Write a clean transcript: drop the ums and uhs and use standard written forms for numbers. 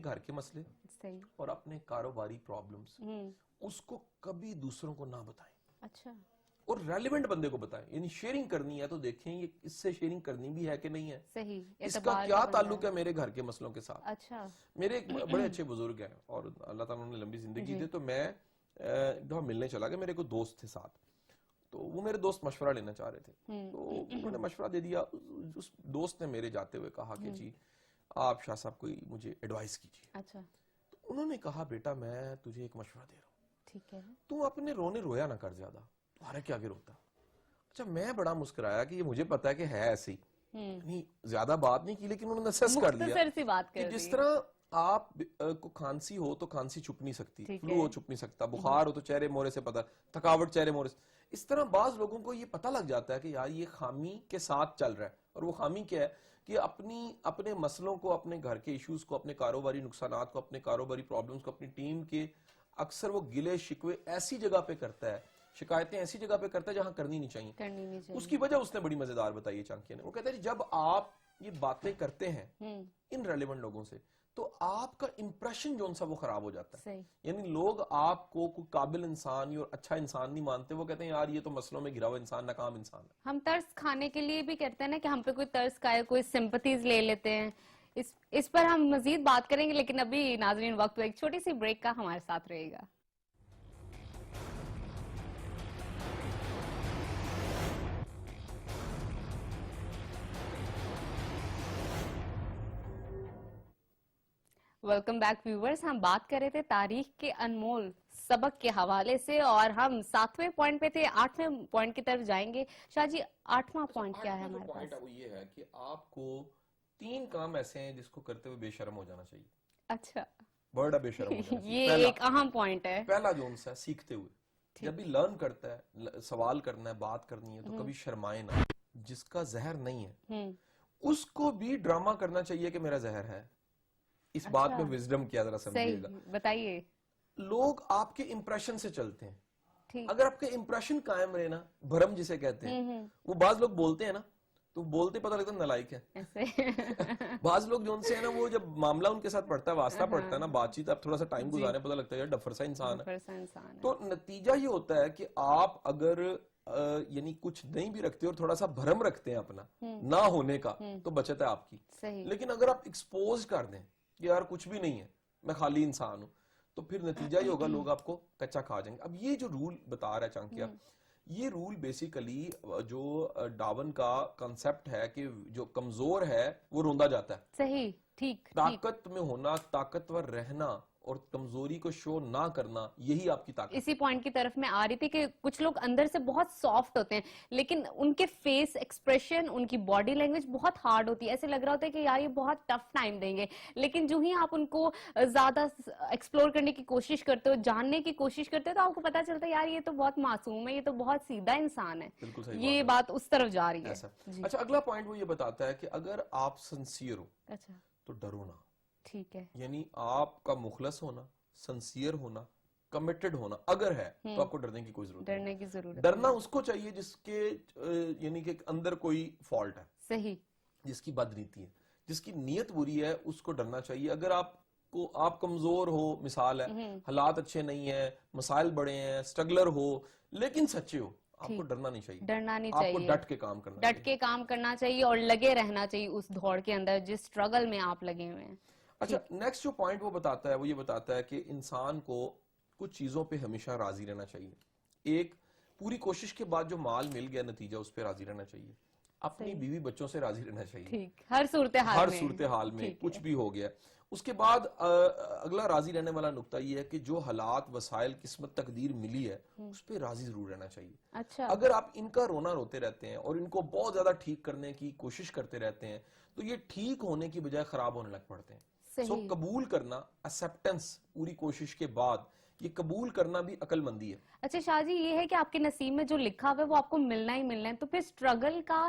گھر کے مسئلے اور اپنے کاروباری پرابلمز اس کو کبھی دوسروں کو نہ بتائیں. اچھا. اور ریلیونٹ بندے کو بتائیں. یعنی شیئرنگ کرنی ہے تو دیکھیں یہ اس سے شیئرنگ کرنی بھی ہے کہ نہیں ہے, صحیح, اس کا کیا تعلق ہے میرے گھر کے مسئلوں کے ساتھ. اچھا. میرے ایک بڑے اچھے بزرگ ہیں اور اللہ تعالیٰ نے لمبی زندگی دے, تو میں جب ملنے چلا گیا, میرے کو دوست تھے ساتھ, تو وہ میرے دوست مشورہ لینا چاہ رہے تھے, تو انہوں نے مشورہ دے دیا. اس دوست نے میرے جاتے ہوئے کہا کہ جی آپ شاہ صاحب کوئی مجھے ایڈوائس کیجیے. اچھا. تو انہوں نے کہا بیٹا میں تجھے ایک مشورہ دے رہا ہوں, ٹھیک ہے, تو اپنے رونے رویا نہ کر زیادہ, تمہارا کیا آگے روتا. اچھا میں بڑا مسکرایا کہ یہ مجھے پتا ہے کہ ہے ایسے ہی, نہیں زیادہ بات نہیں کی, لیکن انہوں نے اسیس کر لیا کہ جس طرح آپ کو کھانسی ہو تو کھانسی چھپ نہیں سکتی, فلو ہو چھپ نہیں سکتا, بخار ہو تو چہرے مورے سے پتا, تھکاوٹ چہرے مورے سے, اس طرح بعض لوگوں کو یہ پتہ لگ جاتا ہے کہ یار یہ خامی کے ساتھ چل رہا ہے. اور وہ خامی کیا ہے کہ اپنے مسئلوں کو, اپنے گھر کے ایشوز کو, اپنے کاروباری نقصانات کو, اپنے کاروباری پرابلمز کو, اپنی ٹیم کے اکثر وہ گلے شکوے ایسی جگہ پہ کرتا ہے, شکایتیں ایسی جگہ پہ کرتا ہے جہاں کرنی نہیں چاہیے. اس کی وجہ اس نے بڑی مزیدار بتائی ہے چانکیہ نے. وہ کہتا ہے جب آپ یہ باتیں کرتے ہیں ان ریلیونٹ لوگوں سے تو آپ کا امپریشن جو ان سا وہ خراب ہو جاتا ہے. یعنی لوگ آپ کو کوئی قابل انسان اور اچھا انسان نہیں مانتے, وہ کہتے ہیں یار یہ تو مسئلوں میں گھرا ہوا انسان, ناکام انسان ہے. ہم ترس کھانے کے لیے بھی کہتے ہیں نا کہ ہم پہ کوئی ترس کھائے, کوئی سمپتیز لے لیتے ہیں. اس پر ہم مزید بات کریں گے, لیکن ابھی ناظرین وقت ایک چھوٹی سی بریک کا ہمارے ساتھ رہے گا. Welcome back viewers. ہم بات کر رہے تھے تاریخ کے انمول سبق کے حوالے سے, اور ہم 7ویں پوائنٹ پہ تھے, 8ویں پوائنٹ کی طرف جائیں گے. شاہ جی 8واں پوائنٹ کیا ہے ہمارے پاس؟ وہ یہ ہے کہ آپ کو 3 کام ایسے ہیں جس کو کرتے ہوئے بے شرم ہو جانا چاہیے. اچھا, بڑا بے شرم ہو جانا چاہیے. یہ ایک اہم پوائنٹ ہے. پہلا جو ان سے سیکھتے ہوئے, جب بھی لرن کرتا ہے, سوال کرنا ہے, بات کرنی ہے, تو کبھی شرمائے نہ. جس کا زہر نہیں ہے اس کو بھی ڈرامہ کرنا چاہیے کہ میرا زہر ہے. اس بات میں وزڈم کیا ذرا سمجھیے گا. بتائیے. لوگ آپ کے امپریشن سے چلتے ہیں. اگر آپ کے امپریشن قائم رہے نا, بھرم جسے کہتے ہیں, وہ بعض لوگ بولتے ہیں نا تو بولتے پتہ لگتا ہے نالائق ہے. بعض لوگ جو ان سے ہے نا, وہ جب معاملہ ان کے ساتھ پڑتا ہے, واسطہ پڑتا ہے نا, بات چیت, اب تھوڑا سا ٹائم گزارنے پتہ لگتا ہے یار ڈفر سا انسان ہے. تو نتیجہ یہ ہوتا ہے کہ آپ اگر یعنی کچھ نہیں بھی رکھتے اور تھوڑا سا بھرم رکھتے ہیں اپنا نہ ہونے کا, تو بچت ہے آپ کی. لیکن اگر آپ ایکسپوز کر دیں کہ یار کچھ بھی نہیں ہے, میں خالی انسان ہوں, تو پھر نتیجہ یہ ہوگا لوگ آپ کو کچا کھا جائیں گے. اب یہ جو رول بتا رہا ہے چانکیہ, یہ رول بیسیکلی جو ڈاون کا کنسپٹ ہے کہ جو کمزور ہے وہ روندا جاتا ہے. صحیح, ٹھیک. طاقت میں ہونا, طاقتور رہنا اور کمزوری کو شو نہ کرنا, یہی آپ کی طاقت. اسی پوائنٹ کی طرف میں آ رہی تھی کہ کچھ لوگ اندر سے بہت سافٹ ہوتے ہیں, لیکن ان کے فیس ایکسپریشن, ان کی باڈی لینگویج بہت ہارڈ ہوتی ہے. ایسے لگ رہا ہوتا ہے کہ یار یہ بہت ٹف ٹائم دیں گے, لیکن جو ہی آپ ان کو زیادہ ایکسپلور کرنے کی کوشش کرتے ہو, جاننے کی کوشش کرتے ہو, تو آپ کو پتا چلتا ہے یار یہ تو بہت معصوم ہے, یہ تو بہت سیدھا انسان ہے. یہ بات اس طرف جا رہی ہے. اچھا, اگلا پوائنٹ وہ یہ بتاتا ہے کہ اگر آپ سنسیئر ہو تو ڈرو نہ. ٹھیک ہے. یعنی آپ کا مخلص ہونا, سنسیئر ہونا, کمیٹڈ ہونا اگر ہے تو آپ کو ڈرنے کی کوئی ضرورت نہیں. ڈرنا اس کو چاہیے جس کے یعنی کہ اندر کوئی فالٹ ہے, صحیح, جس کی بدنیتی ہے, جس کی نیت بری ہے, اس کو ڈرنا چاہیے. اگر آپ کمزور ہو, مثال ہے, حالات اچھے نہیں ہیں, مسائل بڑے ہیں, سٹرگلر ہو, لیکن سچے ہو, آپ کو ڈرنا نہیں چاہیے. ڈرنا نہیں چاہیے, آپ کو ڈٹ کے کام کرنا چاہیے اور لگے رہنا چاہیے اس دوڑ کے اندر جس سٹرگل میں آپ لگے ہوئے ہیں. اچھا, نیکسٹ جو پوائنٹ وہ بتاتا ہے وہ یہ بتاتا ہے کہ انسان کو کچھ چیزوں پہ ہمیشہ راضی رہنا چاہیے. ایک, پوری کوشش کے بعد جو مال مل گیا نتیجہ, اس پہ راضی رہنا چاہیے. اپنی بیوی بچوں سے راضی رہنا چاہیے ہر صورتحال میں, کچھ بھی ہو گیا. اس کے بعد اگلا راضی رہنے والا نقطہ یہ ہے کہ جو حالات, وسائل, قسمت, تقدیر ملی ہے اس پہ راضی ضرور رہنا چاہیے. اگر آپ ان کا رونا روتے رہتے ہیں اور ان کو بہت زیادہ ٹھیک کرنے کی کوشش کرتے رہتے ہیں تو یہ ٹھیک ہونے کی بجائے خراب ہونے لگ پڑتے ہیں. سو قبول کرنا, ایکسیپٹنس, پوری کوشش کے بعد یہ قبول کرنا بھی عقل مندی ہے. اچھا شاہ جی, یہ ہے کہ آپ کے نصیب میں جو لکھا ہوا ہے وہ آپ کو ملنا ہی ملنا ہے, تو پھر سٹرگل کا